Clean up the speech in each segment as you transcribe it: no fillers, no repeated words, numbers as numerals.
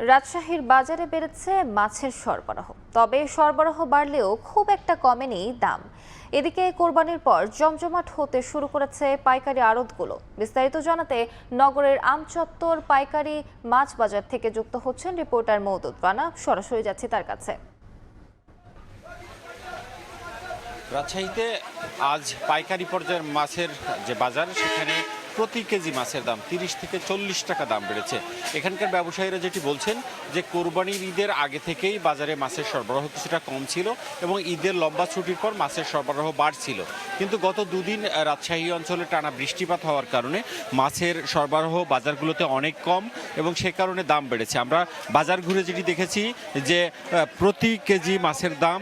রাজশাহীর বাজারে বেড়েছে মাছের সরবরাহ, তবে সরবরাহ বাড়লেও খুব একটা কমেনি দাম। এদিকে কোরবানির পর জমজমাট হতে শুরু করেছে পাইকারি আড়তগুলো। বিস্তারিত জানাতে নগরের আমচত্বর পাইকারি মাছ বাজার থেকে যুক্ত হচ্ছেন রিপোর্টার মওদুদ রানা। সরাসরি যাচ্ছি তার কাছে। রাজশাহীতে আজ পাইকারি পর্যায়ের মাছের যে বাজার, সেখানে প্রতি কেজি মাছের দাম 30 থেকে 40 টাকা দাম বেড়েছে। এখানকার ব্যবসায়ীরা যেটি বলছেন যে কোরবানির ঈদের আগে থেকেই বাজারে মাছের সরবরাহ কিছুটা কম ছিল এবং ঈদের লম্বা ছুটির পর মাছের সরবরাহ বাড়ছিল। কিন্তু গত দুদিন রাজশাহী অঞ্চলে টানা বৃষ্টিপাত হওয়ার কারণে মাছের সরবরাহ বাজারগুলোতে অনেক কম এবং সে কারণে দাম বেড়েছে। আমরা বাজার ঘুরে যেটি দেখেছি যে প্রতি কেজি মাছের দাম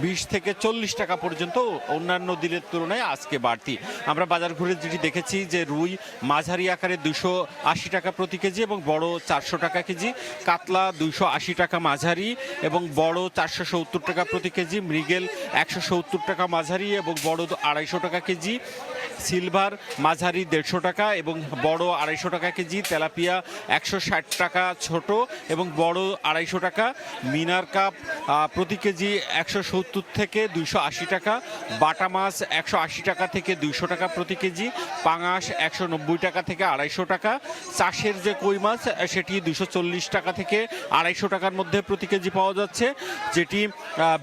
20 থেকে 40 টাকা পর্যন্ত অন্যান্য দিনের তুলনায় আজকে বাড়তি। আমরা বাজার ঘুরে যেটি দেখেছি যে রুই মাঝারি আকারে 280 টাকা প্রতি কেজি এবং বড় 400 টাকা কেজি, কাতলা 280 টাকা মাঝারি এবং বড় 470 টাকা প্রতি কেজি, মৃগেল 170 টাকা মাঝারি এবং বড় 250 টাকা কেজি, সিলভার মাঝারি 150 টাকা এবং বড় 250 টাকা কেজি, তেলাপিয়া 160 টাকা ছোট এবং বড় 250 টাকা, মিনার কাপ প্রতি কেজি 170 থেকে 280 টাকা, বাটা মাছ 180 টাকা থেকে 200 টাকা প্রতি কেজি, পাঙাশ 190 টাকা থেকে 250 টাকা, চাষের যে কই মাছ সেটি 240 টাকা থেকে 250 টাকার মধ্যে প্রতি কেজি পাওয়া যাচ্ছে। যেটি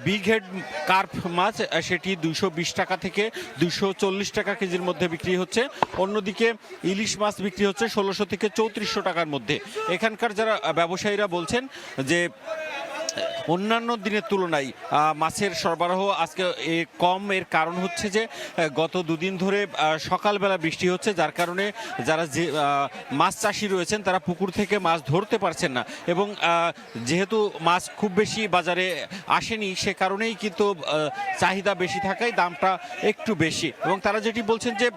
বিগ হেড কার্প মাছ সেটি 220 টাকা থেকে 240 টাকা কেজির মধ্যে বিক্রি হচ্ছে। অন্যদিকে ইলিশ মাছ বিক্রি হচ্ছে 1600 থেকে 3400 টাকার মধ্যে। এখানকার যারা ব্যবসায়ীরা বলছেন যে অন্যান্য দিনের তুলনায় মাছের সরবরাহ আজকে কম। এর কারণ হচ্ছে যে গত দুদিন ধরে সকালবেলা বৃষ্টি হচ্ছে, যার কারণে যারা যে মাছ চাষি রয়েছেন তারা পুকুর থেকে মাছ ধরতে পারছেন না এবং যেহেতু মাছ খুব বেশি বাজারে আসেনি, সে কারণেই কিন্তু চাহিদা বেশি থাকায় দামটা একটু বেশি। এবং তারা যেটি বলছেন যে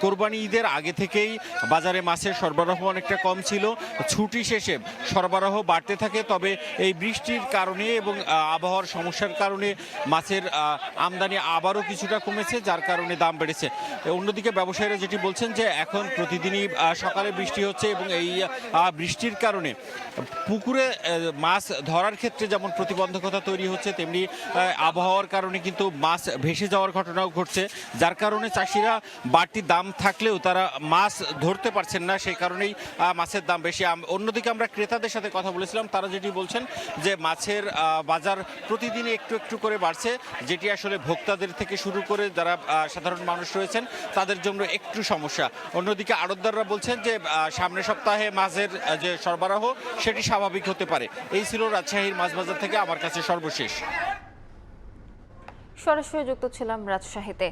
কোরবানি ঈদের আগে থেকেই বাজারে মাছের সরবরাহ অনেকটা কম ছিল, ছুটি শেষে সরবরাহ বাড়তে থাকে। তবে এই বৃষ্টির কারণে এবং আবহাওয়ার সমস্যার কারণে মাছের আমদানি আবারও কিছুটা কমেছে, যার কারণে দাম বেড়েছে। অন্যদিকে ব্যবসায়ীরা যেটি বলছেন যে এখন প্রতিদিনই সকালে বৃষ্টি হচ্ছে এবং এই বৃষ্টির কারণে পুকুরে মাছ ধরার ক্ষেত্রে যেমন প্রতিবন্ধকতা তৈরি হচ্ছে, তেমনি আবহাওয়ার কারণে কিন্তু মাছ ভেসে যাওয়ার ঘটনাও ঘটছে, যার কারণে চাষিরা বাড়তি দাম থাকলেও তারা মাছ ধরতে পারছেন না, সেই কারণেই মাছের দাম বেশি। অন্যদিকে আমরা ক্রেতাদের সাথে কথা বলেছিলাম, তারা যেটি বলছেন যে মাছের বাজার প্রতিদিনই একটু একটু করে বাড়ছে, যেটি আসলে ভোক্তাদের থেকে শুরু করে যারা সাধারণ মানুষ রয়েছেন তাদের জন্য একটু সমস্যা। অন্যদিকে আড়তদাররা বলছেন যে সামনের সপ্তাহে মাছের যে সরবরাহ সেটি স্বাভাবিক হতে পারে। এই ছিল রাজশাহীর মাছ বাজার থেকে আমার কাছে সর্বশেষ। সরাসরি যুক্ত ছিলাম রাজশাহীতে।